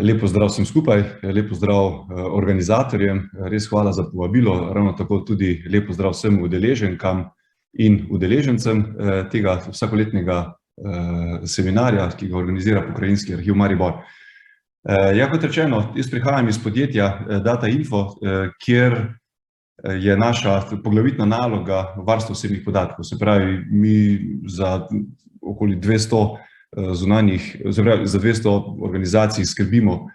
Lep pozdrav vsem skupaj, lep pozdrav organizatorjem, res hvala za povabilo, ravno tako tudi lep pozdrav vsem udeleženkam in udeležencem tega vsakoletnega seminarja, ki ga organizira Pokrajinski arhiv Maribor. Ja, kot rečeno, jaz prihajam iz podjetja Datainfo, kjer je naša poglavitna naloga varstvo osebnih podatkov. Se pravi, mi za okoli 200 za 200 organizacij skrbimo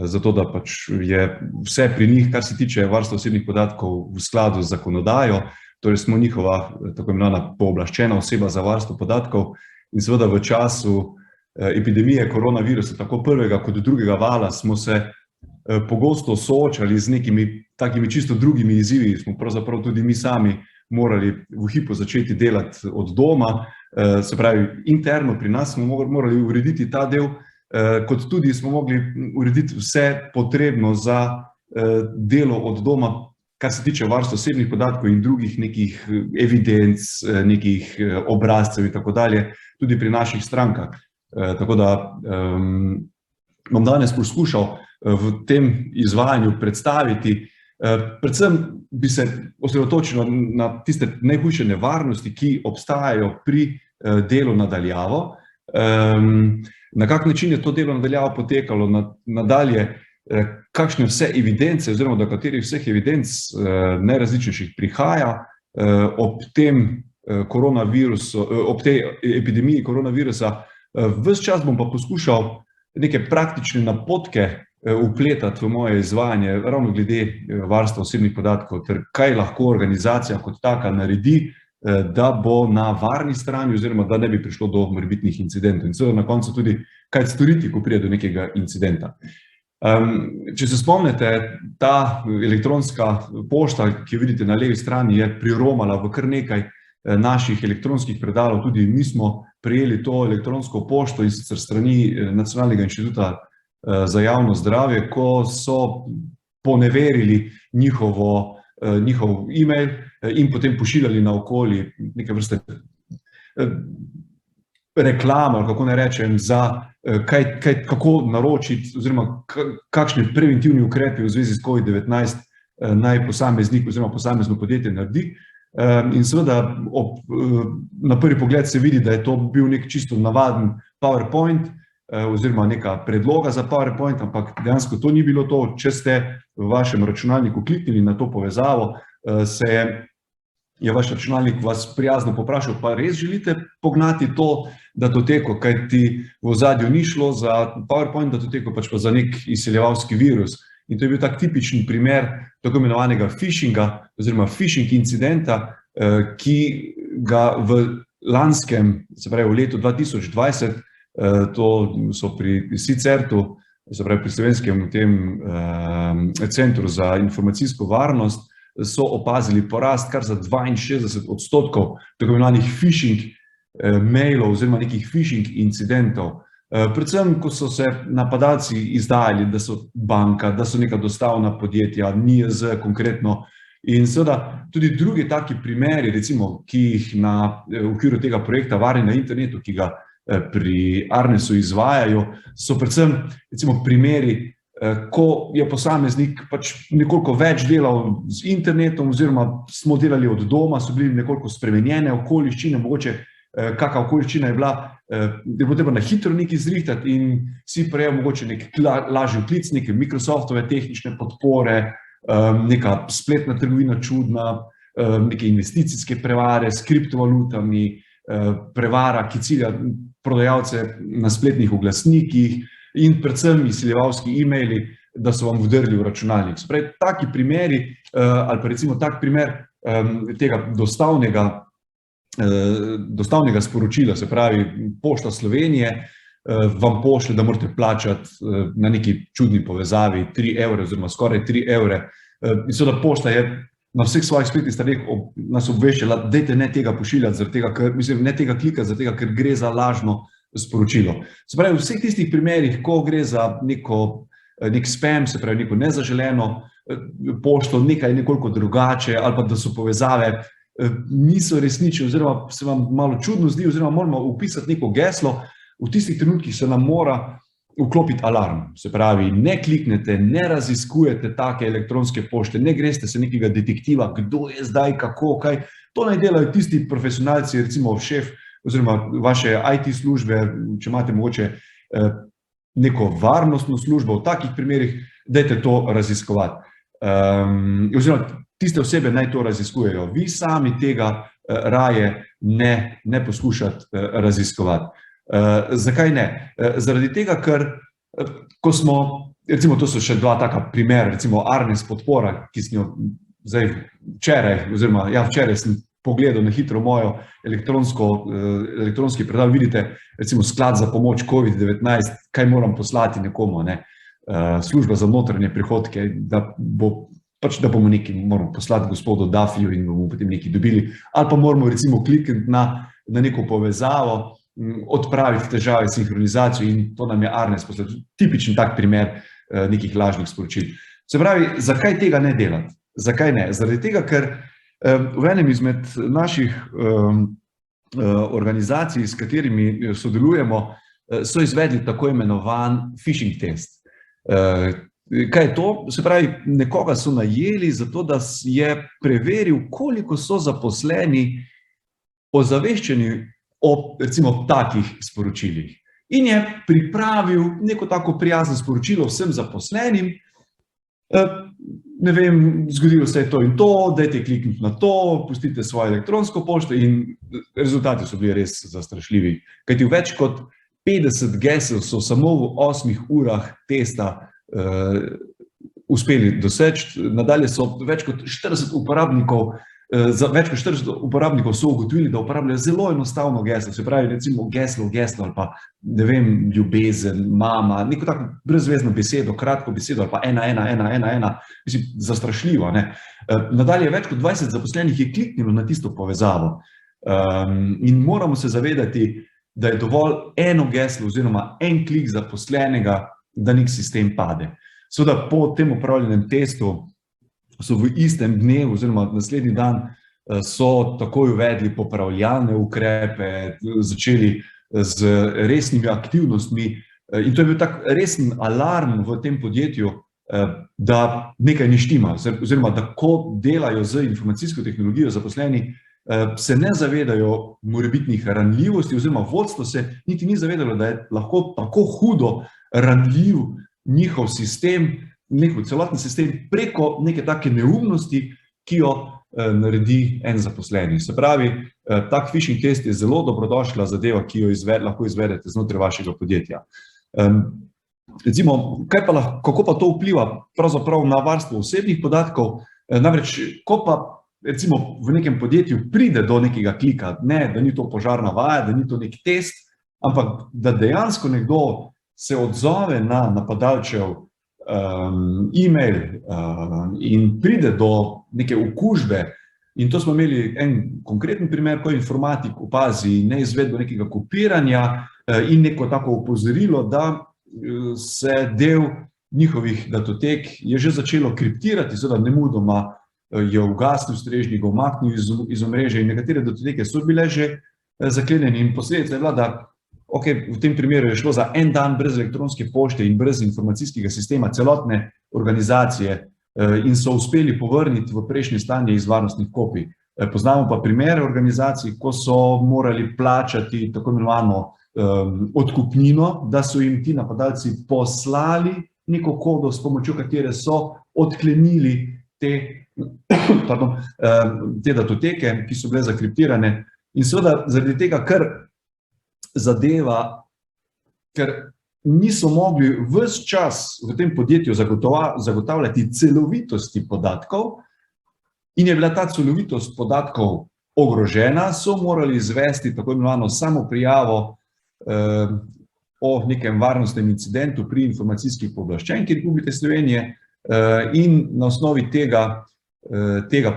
za to, da pač je vse pri njih, kar se tiče varstva osebnih podatkov, v skladu z zakonodajo, torej smo njihova tako imenovana pooblaščena oseba za varstvo podatkov in seveda v času epidemije koronavirusa, tako prvega kot drugega vala, smo se pogosto soočali z nekimi takimi čisto drugimi izzivi, smo pravzaprav tudi mi sami morali v hipu začeti delati od doma, se pravi, interno pri nas smo morali urediti ta del, kot tudi smo mogli urediti vse potrebno za delo od doma, kar se tiče varstva osebnih podatkov in drugih nekih evidenc, nekih obrazcev in tako dalje, tudi pri naših strankah. Tako da bom danes poskušal v tem izvajanju predstaviti, predvsem bi se osredotočil na tiste najhujše nevarnosti, ki obstajajo pri delu nadaljavo, na kak način je to delo nadaljavo potekalo nadalje, kakšne vse evidence oziroma do katerih vseh evidenc najrazličnejših prihaja ob tem koronavirusu, ob tej epidemiji koronavirusa. Ves čas bom pa poskušal neke praktične napotke vpletati v moje izvajanje, ravno glede varstva osebnih podatkov, ter kaj lahko organizacija kot taka naredi, da bo na varni strani oziroma da ne bi prišlo do morebitnih incidentov. In seveda na koncu tudi, kaj storiti, ko pride do nekega incidenta. Če se spomnite, ta elektronska pošta, ki jo vidite na levi strani, je priromala v kar nekaj naših elektronskih predalov, tudi mi smo prejeli to elektronsko pošto in sicer strani Nacionalnega inštituta za javno zdravje, ko so poneverili njihov e-mail in potem pošiljali naokoli neke vrste reklamo, ali kako ne rečem, za kako naročiti oziroma kakšni preventivni ukrepi v zvezi s COVID-19 naj posameznik oziroma posamezno podjetje naredi. In seveda na prvi pogled se vidi, da je to bil nek čisto navaden PowerPoint oziroma neka predloga za PowerPoint, ampak dejansko to ni bilo to. Če ste v vašem računalniku kliknili na to povezavo, je vaš računalnik vas prijazno poprašal, pa res želite pognati to datoteko, kajti v ozadju ni šlo za PowerPoint datoteko, pač pa za nek izsiljevalski virus. In to je bil tak tipičen primer tako imenovanega phishinga oziroma phishing incidenta, ki ga v lanskem, se pravi v letu 2020, to so pri SICERT-u, se pravi pri Slovenskem centru za informacijsko varnost, so opazili porast kar za 62% tako imenovanih phishing mailov oziroma nekih phishing incidentov. Predvsem, ko so se napadalci izdajali, da so banka, da so neka dostavna podjetja, NIJZ konkretno. In seveda tudi drugi taki primeri, recimo, ki jih v okviru tega projekta Varni na internetu, ki ga pri Arnesu izvajajo, so predvsem recimo primeri, ko je posameznik pač nekoliko več delal z internetom oziroma smo delali od doma, so bili nekoliko spremenjene okoliščine, mogoče kakšna okoliščina je bila, da je bilo treba na hitro nekaj zrihtati in si prejel mogoče nek lažji klic, neke Microsoftove tehnične podpore, neka spletna trgovina čudna, neke investicijske prevare s kriptovalutami, prevara, ki cilja prodajalce na spletnih oglasnikih in predvsem izsiljevalski e-maili, da so vam vdrli v računalnik. Spravi, taki primeri, ali pa recimo tak primer tega dostavnega sporočila, se pravi, Pošta Slovenije vam pošlje, da morate plačati na neki čudni povezavi 3 evre oziroma skoraj 3 evre. In seveda pošta je na vseh svojih spletnih straneh nas obveščala, dajte ne tega pošiljati, ne tega klikati, zaradi tega, ker gre za lažno sporočilo. Se pravi, v vseh tistih primerih, ko gre za nek spam, se pravi, neko nezaželeno pošto, nekaj nekoliko drugače, ali pa da so povezave niso resnične, oziroma se vam malo čudno zdi, oziroma moramo vpisati neko geslo, v tistih trenutkih se nam mora vklopiti alarm. Se pravi, ne kliknete, ne raziskujete take elektronske pošte, ne greste se nekega detektiva, kdo je zdaj, kako, kaj. To naj delajo tisti profesionalci, recimo šef oziroma vaše IT službe, če imate mogoče neko varnostno službo, v takih primerih, dajte to raziskovati. Oziroma, tiste osebe naj to raziskujejo. Vi sami tega raje ne poskušati raziskovati. Zakaj ne? Zaradi tega, ker ko smo, recimo to so še dva taka primera, recimo Arnes podpora, ki sem jo zdaj včeraj sem pogledal na hitro mojo elektronski predal, vidite, recimo sklad za pomoč COVID-19, kaj moram poslati nekomu, služba za notranje prihodke, da bomo nekaj, moramo poslati gospodu Dafiju in bomo potem nekaj dobili, ali pa moramo recimo klikniti na neko povezavo, odpraviti težave s sinhronizacijo in to nam je Arnes poslal. Tipičen tak primer nekih lažnih sporočil. Se pravi, zakaj tega ne delati? Zakaj ne? Zaradi tega, ker v enem izmed naših organizacij, s katerimi sodelujemo, so izvedli tako imenovan phishing test. Kaj je to? Se pravi, nekoga so najeli zato, da je preveril, koliko so zaposleni ozaveščeni o, recimo, takih sporočilih. In je pripravil neko tako prijazno sporočilo vsem zaposlenim, ne vem, zgodilo se je to in to, dajte klikniti na to, pustite svojo elektronsko pošto in rezultati so bili res zastrašljivi. Kajti v več kot 50 gesel so samo v 8 urah testa uspeli doseči, nadalje so več kot 40 uporabnikov, so ugotovili, da uporabljajo zelo enostavno geslo, se pravi recimo geslo ali pa, ne vem, ljubezen, mama, neko tako brezvezno besedo, kratko besedo ali pa 1, mislim, zastrašljivo. Nadalje več kot 20 zaposlenih je kliknilo na tisto povezavo in moramo se zavedati, da je dovolj eno geslo oziroma en klik zaposlenega, da nek sistem pade. Seveda po tem opravljenem testu so v istem dnevu oziroma naslednji dan so takoj uvedli popravljalne ukrepe, začeli z resnimi aktivnostmi in to je bil tak resen alarm v tem podjetju, da nekaj ne štima oziroma da ko delajo z informacijsko tehnologijo zaposleni, se ne zavedajo morebitnih ranljivosti oziroma vodstvo se niti ni zavedalo, da je lahko tako hudo ranljiv njihov sistem, njihov celoten sistem preko neke take neumnosti, ki jo naredi en zaposleni. Se pravi, tak phishing test je zelo dobrodošla zadeva, ki jo lahko izvedete znotraj vašega podjetja. Recimo, kako pa to vpliva pravzaprav na varstvo osebnih podatkov? Namreč, ko pa recimo v nekem podjetju pride do nekega klika, ne, da ni to požarna vaja, da ni to nek test, ampak da dejansko nekdo se odzove na napadalčev e-mail in pride do neke okužbe. In to smo imeli en konkreten primer, ko informatik opazi neizvedbo nekega kopiranja in neko tako opozorilo, da se del njihovih datotek je že začelo kriptirati, seveda nemudoma je ugasnil strežnik, ga umaknil iz omrežja in nekatere datoteke so bile že zaklenjene in posledica je bila, da v tem primeru je šlo za en dan brez elektronske pošte in brez informacijskega sistema celotne organizacije in so uspeli povrniti v prejšnje stanje iz varnostnih kopij. Poznamo pa primere organizacij, ko so morali plačati tako imenovano odkupnino, da so jim ti napadalci poslali neko kodo, s pomočjo katere so odklenili te datoteke, ki so bile zakriptirane. In seveda zaradi tega, ker niso mogli ves čas v tem podjetju zagotavljati celovitosti podatkov in je bila ta celovitost podatkov ogrožena, so morali izvesti tako imenovano samoprijavo o nekem varnostnem incidentu pri informacijskih pooblaščenki Republike Slovenije in na osnovi tega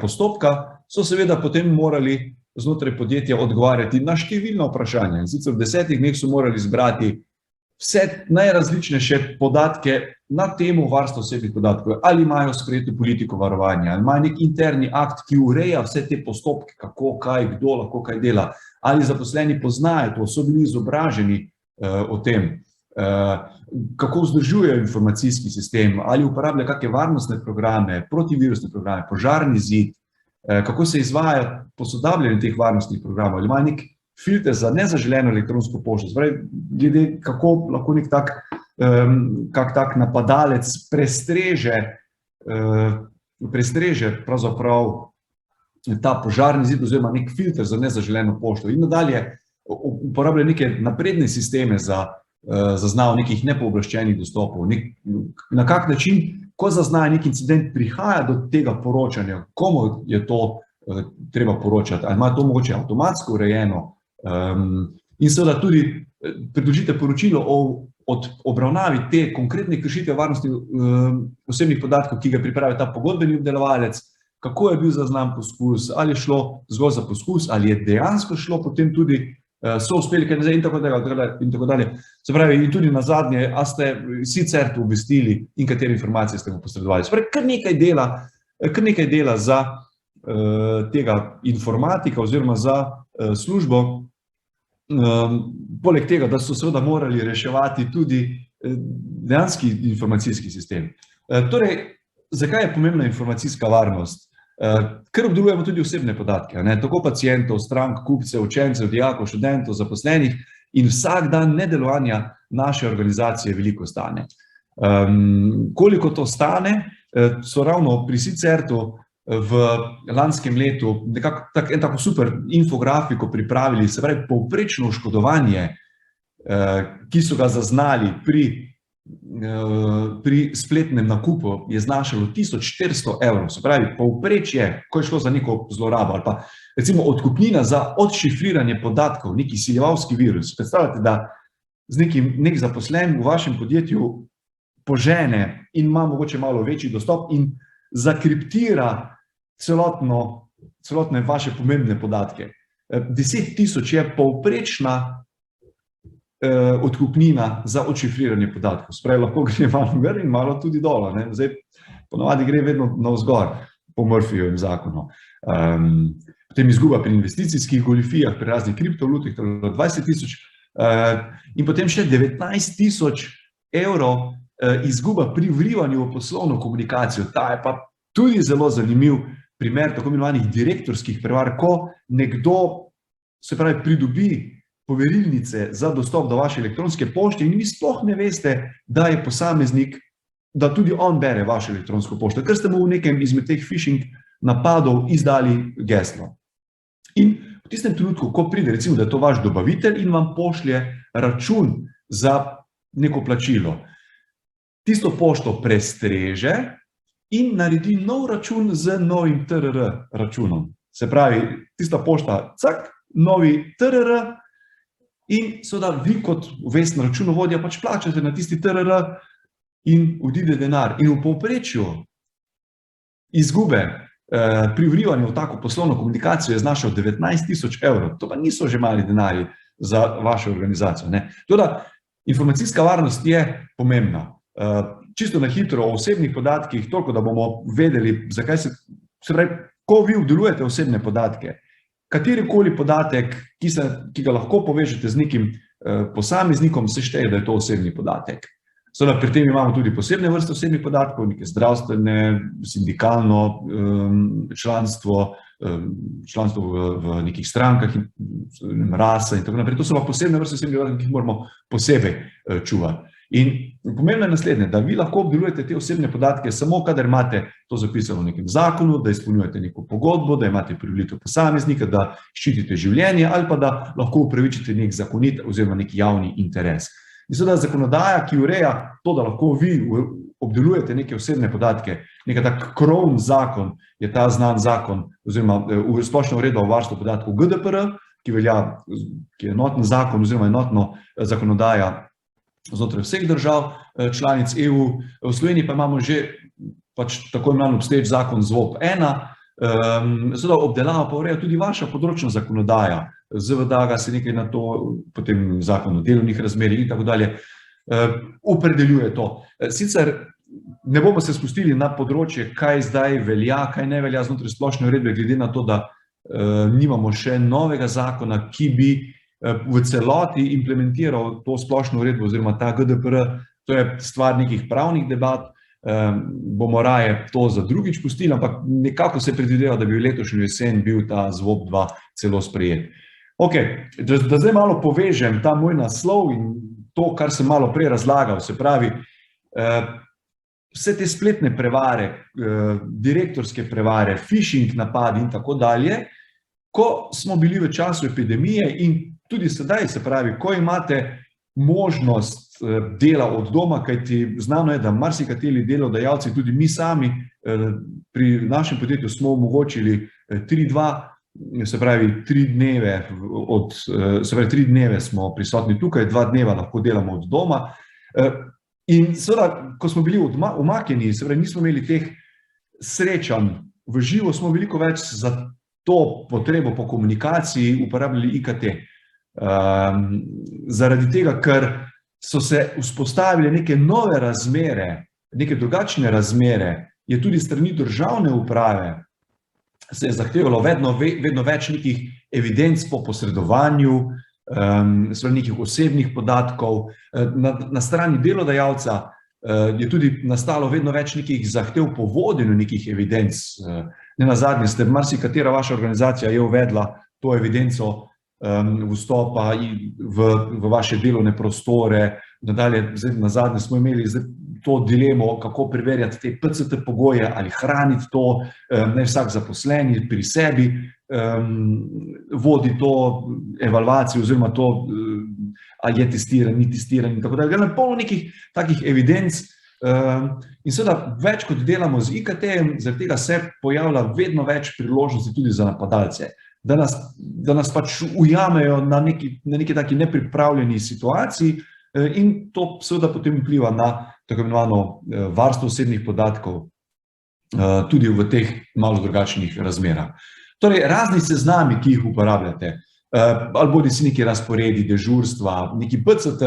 postopka so seveda potem morali znotraj podjetja odgovarjati na številna vprašanja. In sicer v 10 dneh so morali zbrati vse najrazličnejše podatke na temo varstva osebnih podatkov. Ali imajo sprejeto politiko varovanja, ali imajo nek interni akt, ki ureja vse te postopke, kako, kaj, kdo lahko kaj dela, ali zaposleni poznajo to, so bili izobraženi o tem. kako vzdržujejo informacijski sistem, ali uporabljajo kakšne varnostne programe, protivirusne programe, požarni zid, kako se izvaja posodabljanje teh varnostnih programov, ali imajo nek filter za nezaželeno elektronsko pošto, zdaj, glede kako lahko nek tak napadalec prestreže pravzaprav ta požarni zid oziroma nek filter za nezaželeno pošto in nadalje uporabljajo neke napredne sisteme za zaznavo nekih nepooblaščenih dostopov. Na kak način, ko zaznajo nek incident, prihaja do tega poročanja, komu je to treba poročati, ali ima to mogoče avtomatsko urejeno in seveda tudi predložite poročilo o obravnavi te konkretne kršitve varnosti osebnih podatkov, ki ga pripravi ta pogodbeni obdelovalec, kako je bil zaznan poskus, ali je šlo zgolj za poskus, ali je dejansko šlo potem tudi so uspeli kaj nazaj in tako dalje. Se pravi, in tudi nazadnje, a ste sicer to obvestili in katere informacije ste mu posredovali. Se pravi, kar nekaj dela za tega informatika oziroma za službo, poleg tega, da so seveda morali reševati tudi dejanski informacijski sistem. Torej, zakaj je pomembna informacijska varnost? Ker obdelujemo tudi osebne podatke, tako pacientov, strank, kupcev, učencev, dijakov, študentov, zaposlenih in vsak dan nedelovanja naše organizacije veliko stane. Koliko to stane, so ravno pri Sicertu v lanskem letu en tako super infografiko pripravili, se pravi povprečno oškodovanje, ki so ga zaznali pri spletnem nakupu, je znašalo 1400 €. Se pravi, povprečje, ko je šlo za neko zlorabo, ali pa recimo odkupnina za odšifriranje podatkov, neki siljevalski virus. Predstavljate, da nek zaposlen v vašem podjetju požene in ima mogoče malo večji dostop in zakriptira celotne vaše pomembne podatke. 10.000 je povprečna odkupnina za odšifriranje podatkov. Spravi, lahko gre malo gor in malo tudi dol. Zdaj, ponavadi gre vedno navzgor po Murphyjevem zakonu. Potem izguba pri investicijskih goljufijah, pri raznih kriptovalutah, 20.000 in potem še 19.000 € izguba pri vrivanju v poslovno komunikacijo. Ta je pa tudi zelo zanimiv primer tako imenovanih direktorskih prevar, ko nekdo, se pravi, pridobi poverilnice za dostop do vaše elektronske pošte in vi sploh ne veste, da je posameznik, da tudi on bere vašo elektronsko pošto, ker ste mu v nekem izmed teh phishing napadov izdali geslo. In v tistem trenutku, ko pride, recimo, da je to vaš dobavitelj in vam pošlje račun za neko plačilo, tisto pošto prestreže in naredi nov račun z novim TRR računom. Se pravi, tista pošta, cak, novi TRR in seveda vi kot vestni računovodja pač plačate na tisti TRR in odide denar. In v povprečju izgube pri vrivanju v tako poslovno komunikacijo je znašal 19.000 €. To pa niso že mali denarji za vašo organizacijo. Toda informacijska varnost je pomembna. Čisto na hitro o osebnih podatkih, toliko, da bomo vedeli, zakaj se pravi, ko vi obdelujete osebne podatke, katerikoli podatek, ki ga lahko povežete z nekim posameznikom, se šteje, da je to osebni podatek. Seveda, pri tem imamo tudi posebne vrste osebnih podatkov, neke zdravstvene, sindikalno članstvo, članstvo v nekih strankah, rasa in tako naprej. To so pa posebne vrste osebnih podatkov, ki jih moramo posebej čuvati. In pomembno je naslednje, da vi lahko obdelujete te osebne podatke samo, kadar imate to zapisano v nekem zakonu, da izpolnjujete neko pogodbo, da imate privolitev posameznika, da ščitite življenje ali pa da lahko upravičite nek zakonit oziroma nek javni interes. In seveda zakonodaja, ki ureja to, da lahko vi obdelujete neke osebne podatke, neka tak krovni zakon je ta znan zakon oziroma splošna uredba o varstvu podatkov GDPR, ki je enoten zakon oziroma enotno zakonodaja znotraj vseh držav članic EU. V Sloveniji pa imamo že pač tako imenovan obstoječ zakon ZVOP-1, seveda obdelava pa ureja tudi vaša področna zakonodaja. ZVDAGA se nekaj na to, potem zakon o delovnih razmerjih in tako dalje, opredeljuje to. Sicer ne bomo se spustili na področje, kaj zdaj velja, kaj ne velja znotraj splošne uredbe, glede na to, da nimamo še novega zakona, ki bi v celoti implementiral to splošno uredbo oziroma ta GDPR, to je stvar nekih pravnih debat, bomo raje to za drugič pustili, ampak nekako se predvideva, da bi v letošnjo jesen bil ta ZVOP-2 celo sprejet. Ok, da zdaj malo povežem ta moj naslov in to, kar sem malo prej razlagal, se pravi, vse te spletne prevare, direktorske prevare, phishing napadi in tako dalje, ko smo bili v času epidemije in tudi sedaj, se pravi, ko imate možnost dela od doma, kajti znano je, da marsikateri delodajalci, tudi mi sami, pri našem podjetju smo omogočili 3-2, se pravi 3 dneve smo prisotni tukaj, 2 dneva lahko delamo od doma. In seveda, ko smo bili umaknjeni, se pravi, nismo imeli teh srečanj v živo, smo veliko več za to potrebo po komunikaciji uporabljali IKT. Zaradi tega, ker so se vzpostavile neke nove razmere, neke drugačne razmere, je tudi strani državne uprave se je zahtevalo vedno več nekih evidenc po posredovanju, nekih osebnih podatkov. Na strani delodajalca je tudi nastalo vedno več nekih zahtev po vodenju nekih evidenc. Nenazadnje ste, marsikatera vaša organizacija je uvedla to evidenco vstopa v vaše delovne prostore. Nadalje, nazadnje smo imeli to dilemo, kako preverjati te PCT pogoje ali hraniti to, ne vsak zaposleni pri sebi vodi to evalvacijo oziroma to, ali je testiran, ni testiran in tako dalje. Polno nekih takih evidenc in seveda več kot delamo z IKT-jem, zaradi tega se pojavlja vedno več priložnosti tudi za napadalce, da nas pač ujamejo na neki taki nepripravljeni situaciji in to seveda potem vpliva na tako imenovano varstvo osebnih podatkov tudi v teh malo drugačnih razmerah. Torej, razni seznami, ki jih uporabljate, ali bodi si neki razporedi, dežurstva, neki PCT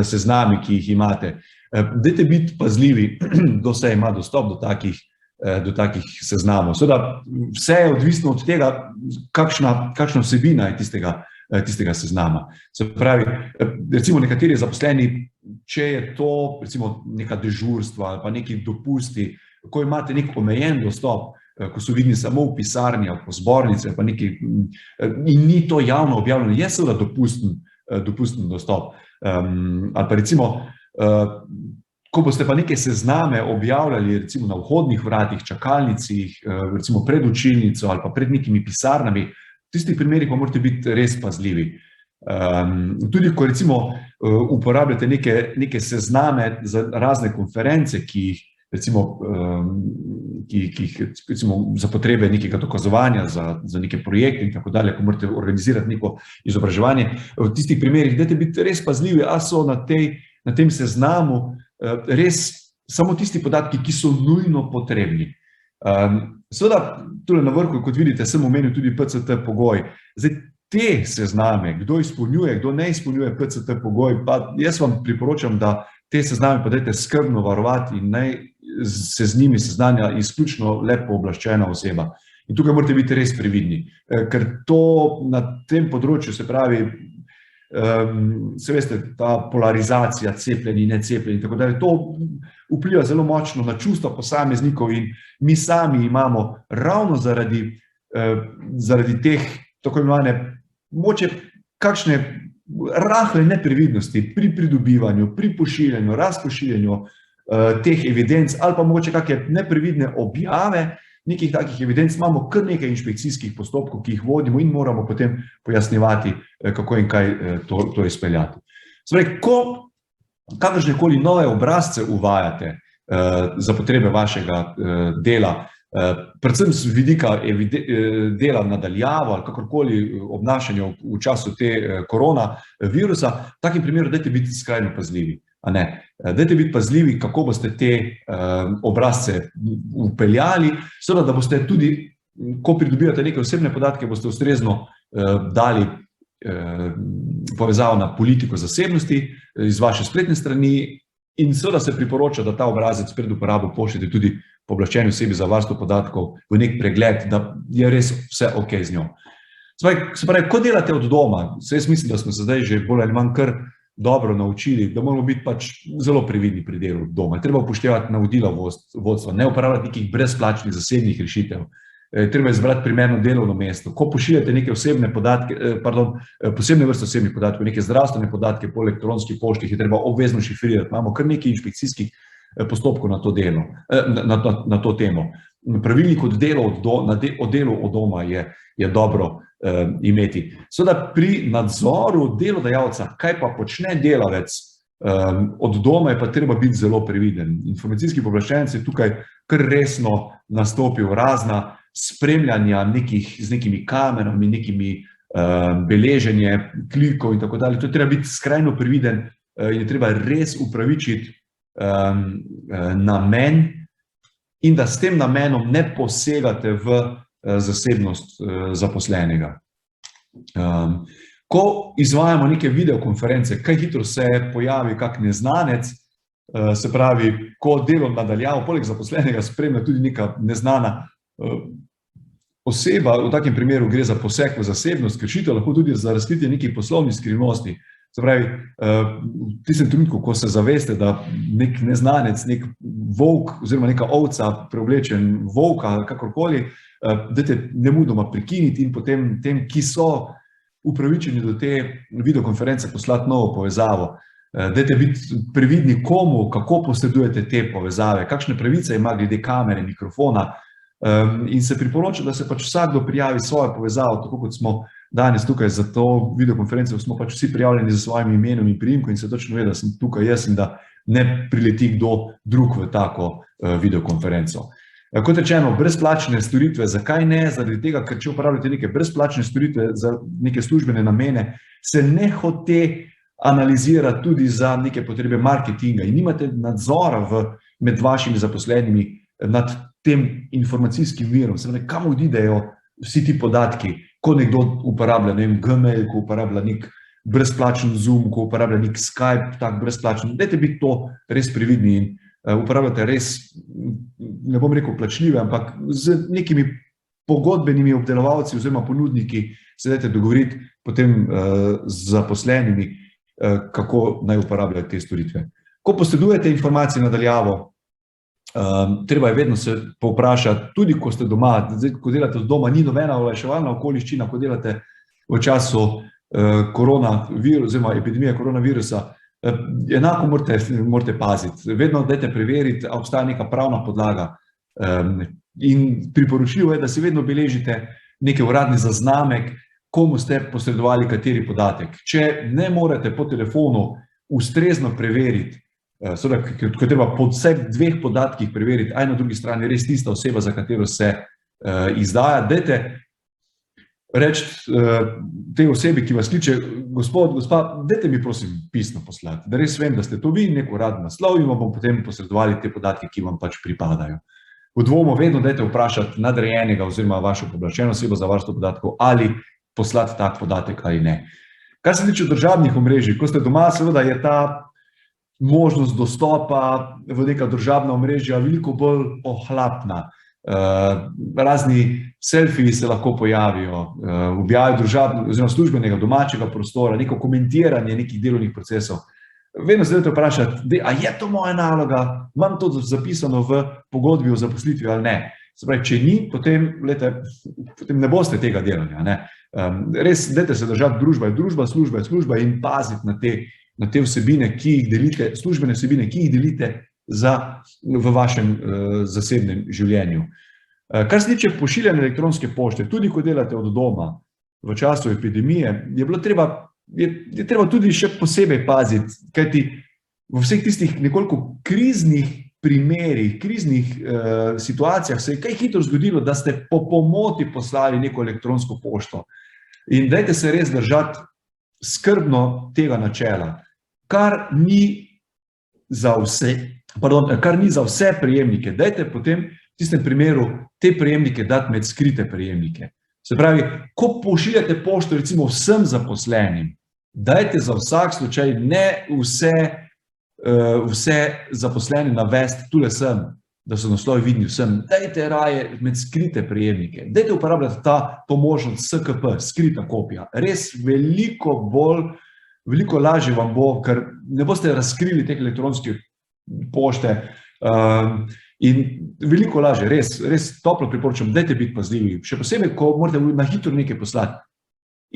seznami, ki jih imate, dajte biti pazljivi, kdo se ima dostop do takih seznamov. Seveda, vse je odvisno od tega, kakšna vsebina je tistega seznama. Se pravi, recimo nekateri zaposleni, če je to recimo neka dežurstva ali pa neki dopusti, ko imate nek omejen dostop, ko so vidni samo v pisarni ali po zbornice, in ni to javno objavljeno, je seveda dopusten dostop. Ali pa recimo, ko boste pa neke sezname objavljali recimo na vhodnih vratih, čakalnicih, recimo pred učilnico ali pa pred nekimi pisarnami, v tistih primerih pa morate biti res pazljivi. Tudi ko recimo uporabljate neke sezname za razne konference, ki jih za potrebe nekega dokazovanja, za neke projekte in tako dalje, ko morate organizirati neko izobraževanje, v tistih primerih dajte biti res pazljivi, a so na tem seznamu res samo tisti podatki, ki so nujno potrebni. Seveda, tule na vrhu, kot vidite, sem omenil tudi PCT pogoj. Zdaj, te sezname, kdo izpolnjuje, kdo ne izpolnjuje PCT pogoj, pa jaz vam priporočam, da te sezname pa dajte skrbno varovati in naj se z njimi seznanja izključno le pooblaščena oseba. In tukaj morate biti res previdni, ker to na tem področju, se pravi, se veste, ta polarizacija, cepljeni, necepljeni in tako dalje, to vpliva zelo močno na čustva posameznikov in mi sami imamo ravno zaradi teh tako imenovane moče kakšne rahle neprevidnosti pri pridobivanju, pri pošiljanju, razpošiljanju teh evidenc ali pa mogoče kakšne neprevidne objave nekih takih evidenc, imamo kar nekaj inšpekcijskih postopkov, ki jih vodimo in moramo potem pojasnjevati, kako in kaj to izpeljati. Zdaj, ko kakršnekoli nove obrazce uvajate za potrebe vašega dela, predvsem z vidika dela nadaljavo ali kakorkoli obnašanja v času te koronavirusa, v takem primeru dajte biti skrajno pazljivi. Dajte biti pazljivi, kako boste te obrazce upeljali, seveda, da boste tudi, ko pridobivate neke osebne podatke, boste ustrezno dali povezavo na politiko zasebnosti iz vaše spletne strani in seveda se priporoča, da ta obrazec pred uporabo pošljete tudi pooblaščeni osebi za varstvo podatkov v nek pregled, da je res vse ok z njo. Se pravi, ko delate od doma, jaz mislim, da smo se zdaj že bolj ali manj kar dobro naučili, da moramo biti pač zelo previdni pri delu od doma. Treba upoštevati navodila vodstva, ne uporabljati nekih brezplačnih zasebnih rešitev. Treba izbrati primerno delovno mesto. Ko pošiljate neke osebne podatke, posebne vrste osebnih podatkov, neke zdravstvene podatke po elektronskih poštih, je treba obvezno šifrirati. Imamo kar nekaj inšpekcijskih postopkov na to temo. Pravilnik o delu od doma je dobro imeti. Seveda pri nadzoru delodajalca, kaj pa počne delavec od doma, je pa treba biti zelo previden. Informacijski pooblaščenec je tukaj kar resno nastopil razna spremljanja z nekimi kamerami, nekimi beleženje klikov in tako dalje. To je treba biti skrajno previden in je treba res upravičiti namen in da s tem namenom ne posegate v zasebnost zaposlenega. Ko izvajamo neke videokonference, kaj hitro se pojavi kak neznanec, se pravi, ko delo nadaljavo, poleg zaposlenega spremlja tudi neka neznana oseba, v takem primeru gre za poseg v zasebnost, kršitev, lahko tudi za razkritje nekih poslovnih skrivnosti. Se pravi, v tistem trenutku, ko se zaveste, da nek neznanec, nek volk oziroma neka ovca preoblečen volka, kakorkoli, dajte nemudoma prekiniti in potem tem, ki so upravičeni do te videokonference, poslati novo povezavo. Dajte biti previdni komu, kako posredujete te povezave, kakšne pravice ima glede kamere, mikrofona in se priporoča, da se pač vsakdo prijavi svojo povezavo, tako kot smo danes tukaj za to videokonferenco, smo pač vsi prijavljeni za svojim imenom in priimkom in se točno ve, da sem tukaj jaz in da ne prileti kdo drug v tako videokonferenco. Kot rečeno, brezplačne storitve, zakaj ne? Zaradi tega, ker če uporabljate neke brezplačne storitve za neke službene namene, se ne hote analizira tudi za neke potrebe marketinga in nimate nadzora med vašimi zaposlenimi nad tem informacijskim virom. Se pravi, kam odidejo vsi ti podatki, ko nekdo uporablja, ne vem, Gmail, ko uporablja nek brezplačen Zoom, ko uporablja nek Skype, tak brezplačen. Dajte biti to res previdni in uporabljate res, ne bom rekel plačljive, ampak z nekimi pogodbenimi obdelovalci oziroma ponudniki se dajte dogovoriti potem z zaposlenimi, kako naj uporabljajo te storitve. Ko posredujete informacije nadaljavo, treba je vedno se povprašati, tudi ko ste doma, ko delate od doma, ni nobena olajševalna okoliščina, ko delate v času oziroma epidemije koronavirusa, enako morate paziti. Vedno dajte preveriti, ali obstaja neka pravna podlaga. In priporočljivo je, da si vedno beležite neke uradni zaznamek, komu ste posredovali kateri podatek. Če ne morete po telefonu ustrezno preveriti, ko je treba po vseh dveh podatkih preveriti, a je na drugi strani res tista oseba, za katero se izdaja, dajte reči tej osebi, ki vas kliče, gospod, gospa, dajte mi prosim pisno poslati, da res vem, da ste to vi, nek uradni naslov in vam bom potem posredovali te podatke, ki vam pač pripadajo. V dvomu vedno dajte vprašati nadrejenega oziroma vašo pooblaščeno osebo za varstvo podatkov, ali poslati tak podatek ali ne. Kar se tiče državnih omrežij, ko ste doma, seveda je ta možnost dostopa v neka državna omrežja veliko bolj ohlapna. Razni selfiji se lahko pojavijo, objavi oziroma službenega domačega prostora, neko komentiranje nekih delovnih procesov. Vedno se dajte vprašati, a je to moja naloga, imam to zapisano v pogodbi o zaposlitvi ali ne. Se pravi, če ni, potem ne boste tega delali. Res, dajte se držati družba je družba, služba je služba in paziti na te vsebine, ki jih delite, službene vsebine, ki jih delite v vašem zasebnem življenju. Kar se tiče pošiljanja elektronske pošte, tudi ko delate od doma v času epidemije, je treba tudi še posebej paziti, kajti v vseh tistih nekoliko kriznih primerih, kriznih situacijah se je kaj hitro zgodilo, da ste po pomoti poslali neko elektronsko pošto. In dajte se res držati skrbno tega načela. Kar ni za vse prejemnike, dajte potem v tistem primeru te prejemnike dati med skrite prejemnike. Se pravi, ko pošiljate pošto recimo vsem zaposlenim, dajte za vsak slučaj ne vse zaposleni navesti, tule sem, da so naslovi vidni vsem, dajte raje med skrite prejemnike, dajte uporabljati to možnost SKP, skrita kopija. Res veliko lažje vam bo, ker ne boste razkrili teh elektronskih pošte in veliko lažje, res toplo priporočam, dajte biti pazljivi, še posebej, ko morate na hitro nekaj poslati.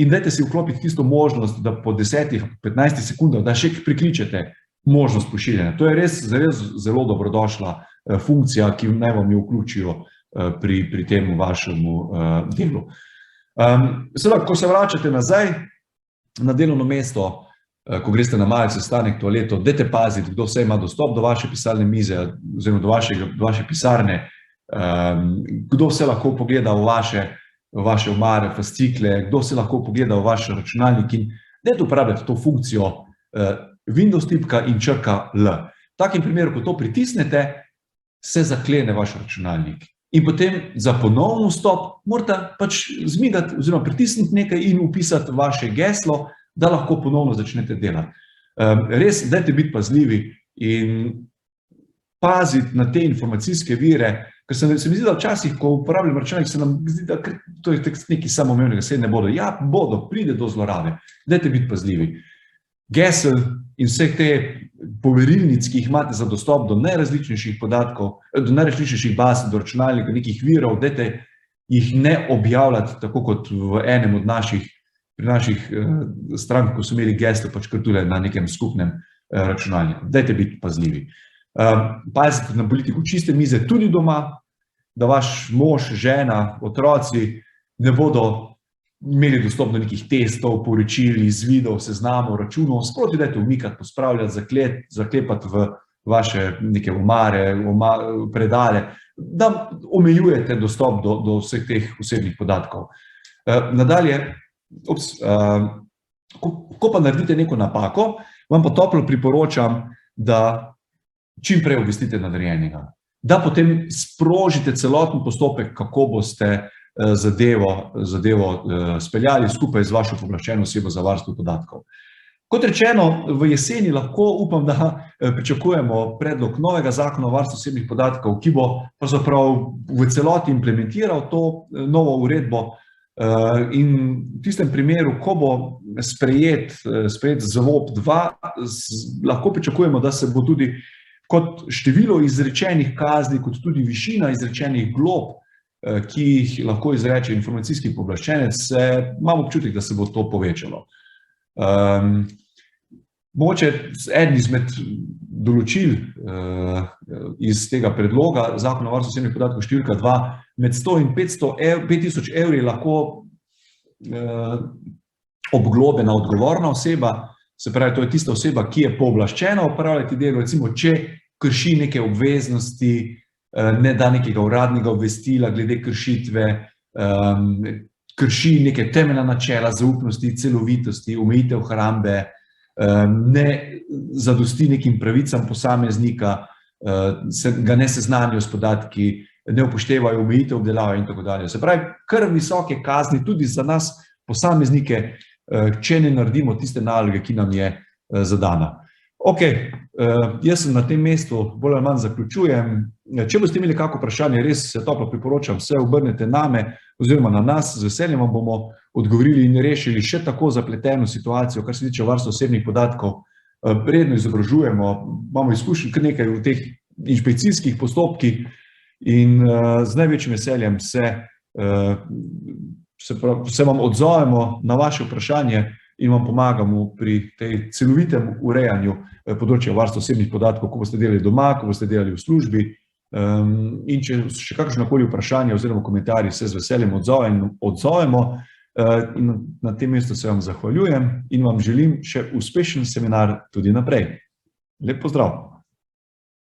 In dajte si vklopiti tisto možnost, da po 10-15 sekundah, da še prikličete možnost pošiljanja. To je res zelo dobrodošla funkcija, ki naj vam jo vključijo pri tem vašemu delu. Seveda, ko se vračate nazaj na delovno mesto, ko greste na mali sestanek, toaleto, dajte paziti, kdo vse ima dostop do vaše pisalne mize oziroma do vaše pisarne, kdo vse lahko pogleda v vaše omare, fascikle, kdo se lahko pogleda v vaš računalnik in dajte uporabljati to funkcijo Windows tipka in črka L. V takem primeru, ko to pritisnete, se zaklene vaš računalnik. In potem za ponovno vstop morate pač zmigati oziroma pritisniti nekaj in vpisati vaše geslo, da lahko ponovno začnete delati. Res, dajte biti pazljivi in paziti na te informacijske vire, ker se mi zdi, da včasih, ko uporabljam računalnik, se nam zdi, da to je nekaj samoumevnega, se ne bodo. Ja, bodo, pride do zlorabe. Dajte biti pazljivi. Gesel in vseh te poverilnic, ki jih imate za dostop do najrazličnejših podatkov, do najrazličnejših baz, do računalnika, nekih virov, dajte jih ne objavljati, tako kot v enem od pri naših strank, ko so imeli geslo, pač kar tule na nekem skupnem računalniku. Dajte biti pazljivi. Pazite na politiko čiste mize tudi doma, da vaš mož, žena, otroci ne bodo imeli dostop do nekih testov, poročil, izvidov, seznamov, računov, sproti dajte umikati, pospravljati, zaklepati v vaše neke omare, predale, da omejujete dostop do vseh teh osebnih podatkov. Nadalje, ko pa naredite neko napako, vam pa toplo priporočam, da čim prej obvestite nadrejenega, da potem sprožite celoten postopek, kako boste zadevo speljali skupaj z vašo pooblaščeno osebo za varstvo podatkov. Kot rečeno, v jeseni lahko upam, da pričakujemo predlog novega zakona o varstvu osebnih podatkov, ki bo pravzaprav v celoti implementiral to novo uredbo in v tistem primeru, ko bo sprejet ZVOP-2, lahko pričakujemo, da se bo tudi kot število izrečenih kazni, kot tudi višina izrečenih glob, ki jih lahko izreče informacijski pooblaščenec, imam občutek, da se bo to povečalo. Mogoče eden izmed določil iz tega predloga zakona o varstvu osebnih podatkov številka 2, med 100 in 5.000 evri lahko obglobljena odgovorna oseba, se pravi, to je tista oseba, ki je pooblaščena opravljati delo, recimo, če krši neke obveznosti, ne da nekega uradnega obvestila glede kršitve, krši neke temeljna načela zaupnosti, celovitosti, omejitev hrambe, ne zadosti nekim pravicam posameznika, ga ne seznanijo s podatki, ne upoštevajo omejitev obdelave in tako dalje. Se pravi, kar visoke kazni tudi za nas posameznike, če ne naredimo tiste naloge, ki nam je zadana. Ok, jaz sem na tem mestu, bolj ali manj zaključujem. Če boste imeli kako vprašanje, res se toplo priporočam, se obrnete name oziroma na nas, z veseljem vam bomo odgovorili in rešili še tako zapleteno situacijo, kar se tiče varstva osebnih podatkov. Redno izobražujemo, imamo izkušenj kar nekaj v teh inšpekcijskih postopkih in z največjim veseljem se vam odzovemo na vaše vprašanje in vam pomagamo pri tej celovitem urejanju področja varstva osebnih podatkov, ko boste delali doma, ko boste delali v službi. In če še kakršnokoli vprašanje oziroma komentarji, se z veseljem odzovemo. In na tem mestu se vam zahvaljujem in vam želim še uspešen seminar tudi naprej. Lep pozdrav!